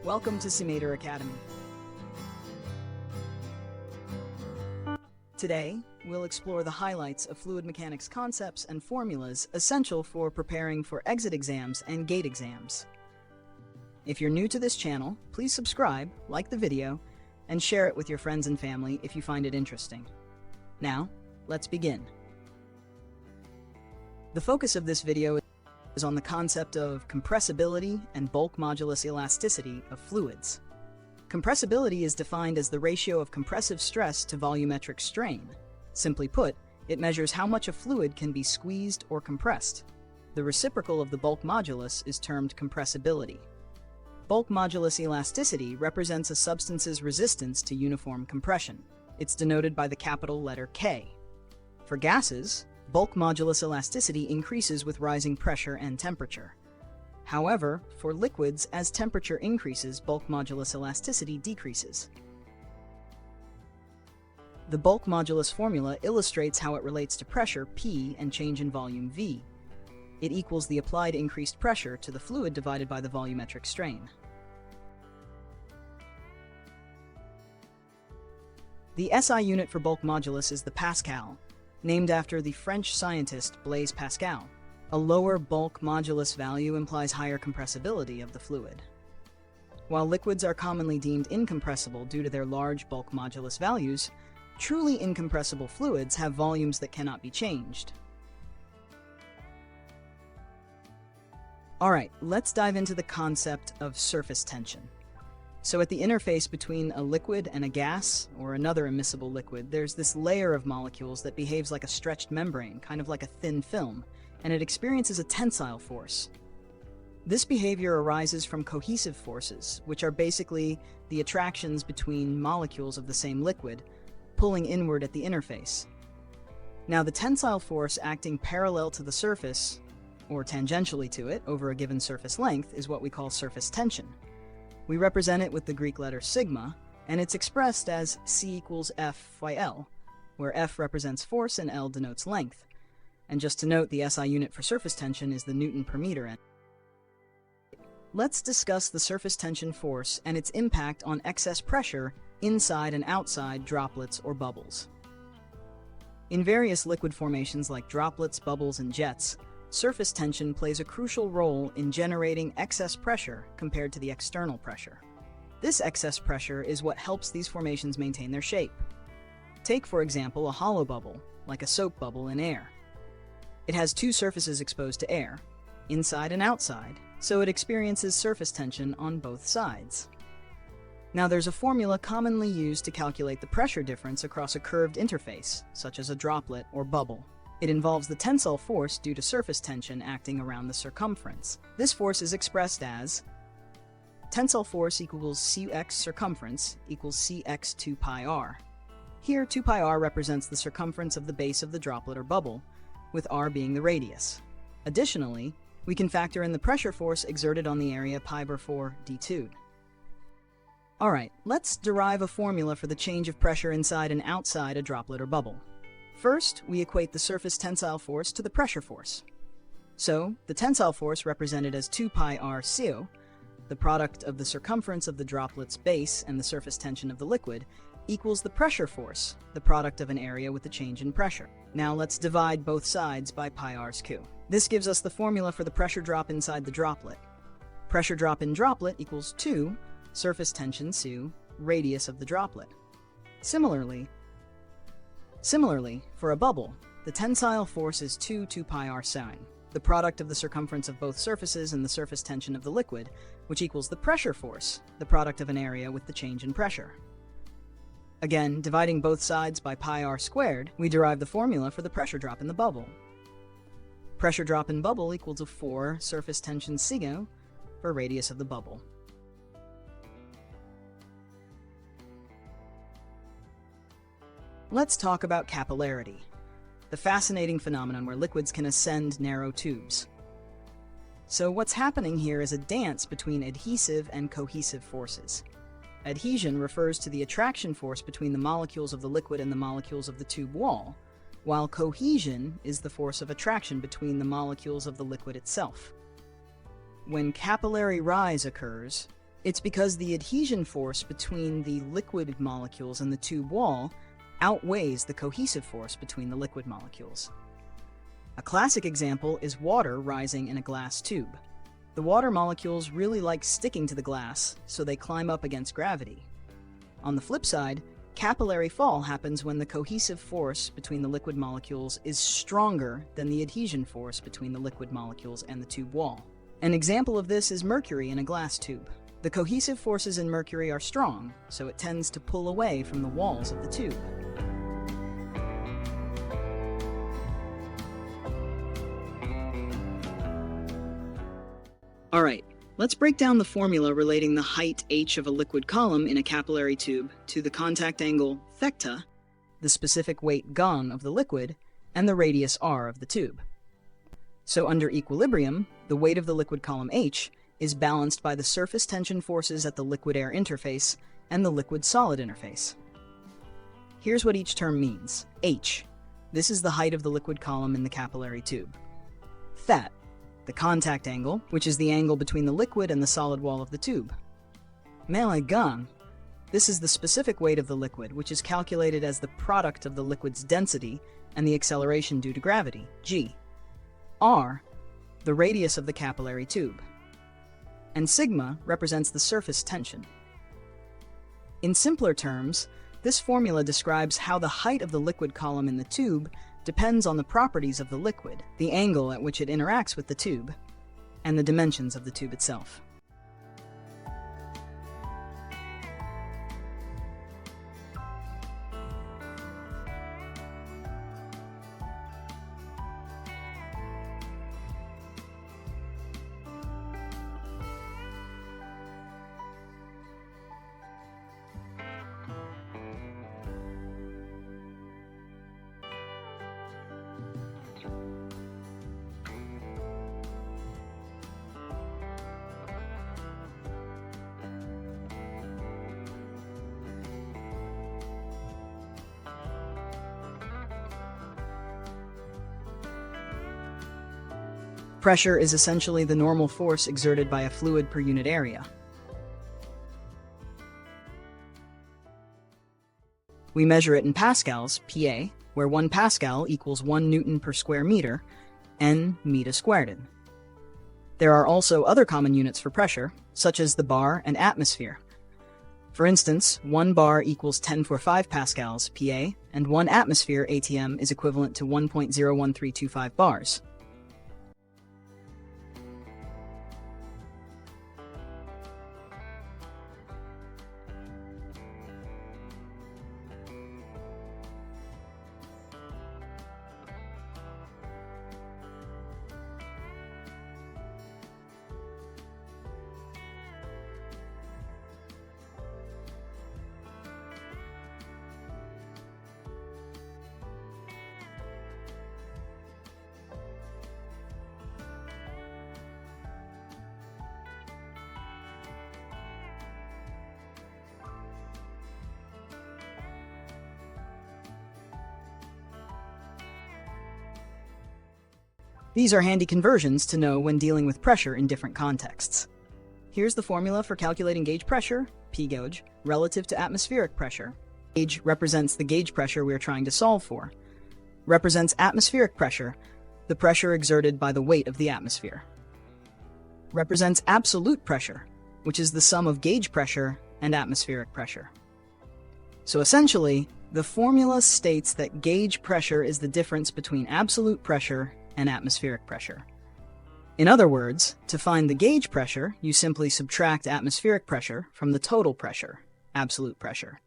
Welcome to Simulator Academy. Today, we'll explore the highlights of fluid mechanics concepts and formulas essential for preparing for exit exams and gate exams. If you're new to this channel, please subscribe, like the video, and share it with your friends and family if you find it interesting. Now, let's begin. The focus of this video is on the concept of compressibility and bulk modulus elasticity of fluids. Compressibility is defined as the ratio of compressive stress to volumetric strain. Simply put, it measures how much a fluid can be squeezed or compressed. The reciprocal of the bulk modulus is termed compressibility. Bulk modulus elasticity represents a substance's resistance to uniform compression. It's denoted by the capital letter K. For gases, bulk modulus elasticity increases with rising pressure and temperature. However, for liquids, as temperature increases, bulk modulus elasticity decreases. The bulk modulus formula illustrates how it relates to pressure P and change in volume V. It equals the applied increased pressure to the fluid divided by the volumetric strain. The SI unit for bulk modulus is the Pascal, named after the French scientist Blaise Pascal. A lower bulk modulus value implies higher compressibility of the fluid. While liquids are commonly deemed incompressible due to their large bulk modulus values, truly incompressible fluids have volumes that cannot be changed. Alright, let's dive into the concept of surface tension. So at the interface between a liquid and a gas, or another immiscible liquid, there's this layer of molecules that behaves like a stretched membrane, kind of like a thin film, and it experiences a tensile force. This behavior arises from cohesive forces, which are basically the attractions between molecules of the same liquid, pulling inward at the interface. Now, the tensile force acting parallel to the surface, or tangentially to it, over a given surface length, is what we call surface tension. We represent it with the Greek letter sigma, and it's expressed as C equals F by L, where F represents force and L denotes length. And just to note, the SI unit for surface tension is the Newton per meter. Let's discuss the surface tension force and its impact on excess pressure inside and outside droplets or bubbles. In various liquid formations like droplets, bubbles, and jets, surface tension plays a crucial role in generating excess pressure compared to the external pressure. This excess pressure is what helps these formations maintain their shape. Take, for example, a hollow bubble, like a soap bubble in air. It has two surfaces exposed to air, inside and outside, so it experiences surface tension on both sides. Now, there's a formula commonly used to calculate the pressure difference across a curved interface, such as a droplet or bubble. It involves the tensile force due to surface tension acting around the circumference. This force is expressed as tensile force equals Cx circumference equals Cx 2 pi r. Here, 2 pi r represents the circumference of the base of the droplet or bubble, with r being the radius. Additionally, we can factor in the pressure force exerted on the area pi/4 d2. Alright, let's derive a formula for the change of pressure inside and outside a droplet or bubble. First, we equate the surface tensile force to the pressure force. So, the tensile force represented as 2 pi r CO, the product of the circumference of the droplet's base and the surface tension of the liquid, equals the pressure force, the product of an area with the change in pressure. Now let's divide both sides by pi r sq. This gives us the formula for the pressure drop inside the droplet. Pressure drop in droplet equals 2 surface tension cu radius of the droplet. Similarly, for a bubble, the tensile force is 2 pi r sine, the product of the circumference of both surfaces and the surface tension of the liquid, which equals the pressure force, the product of an area with the change in pressure. Again, dividing both sides by pi r squared, we derive the formula for the pressure drop in the bubble. Pressure drop in bubble equals 4 surface tension sigma for radius of the bubble. Let's talk about capillarity, the fascinating phenomenon where liquids can ascend narrow tubes. So what's happening here is a dance between adhesive and cohesive forces. Adhesion refers to the attraction force between the molecules of the liquid and the molecules of the tube wall, while cohesion is the force of attraction between the molecules of the liquid itself. When capillary rise occurs, It's because the adhesion force between the liquid molecules and the tube wall outweighs the cohesive force between the liquid molecules. A classic example is water rising in a glass tube. The water molecules really like sticking to the glass, so they climb up against gravity. On the flip side, capillary fall happens when the cohesive force between the liquid molecules is stronger than the adhesion force between the liquid molecules and the tube wall. An example of this is mercury in a glass tube. The cohesive forces in mercury are strong, so it tends to pull away from the walls of the tube. Alright, let's break down the formula relating the height h of a liquid column in a capillary tube to the contact angle theta, the specific weight gon of the liquid, and the radius r of the tube. So under equilibrium, the weight of the liquid column h is balanced by the surface tension forces at the liquid-air interface and the liquid-solid interface. Here's what each term means. H. This is the height of the liquid column in the capillary tube. That. The contact angle, which is the angle between the liquid and the solid wall of the tube. Mele gon. This is the specific weight of the liquid, which is calculated as the product of the liquid's density and the acceleration due to gravity, g. R. The radius of the capillary tube. And sigma represents the surface tension. In simpler terms, this formula describes how the height of the liquid column in the tube depends on the properties of the liquid, the angle at which it interacts with the tube, and the dimensions of the tube itself. Pressure is essentially the normal force exerted by a fluid per unit area. We measure it in Pascals, PA, where 1 Pascal equals 1 Newton per square meter, N meter squared. There are also other common units for pressure, such as the bar and atmosphere. For instance, 1 bar equals 10^5 Pascals, PA, and 1 atmosphere, ATM, is equivalent to 1.01325 bars. These are handy conversions to know when dealing with pressure in different contexts. Here's the formula for calculating gauge pressure, P gauge, relative to atmospheric pressure. Gauge represents the gauge pressure we are trying to solve for. Represents atmospheric pressure, the pressure exerted by the weight of the atmosphere. Represents absolute pressure, which is the sum of gauge pressure and atmospheric pressure. So essentially, the formula states that gauge pressure is the difference between absolute pressure and atmospheric pressure. In other words, to find the gauge pressure, you simply subtract atmospheric pressure from the total pressure, absolute pressure.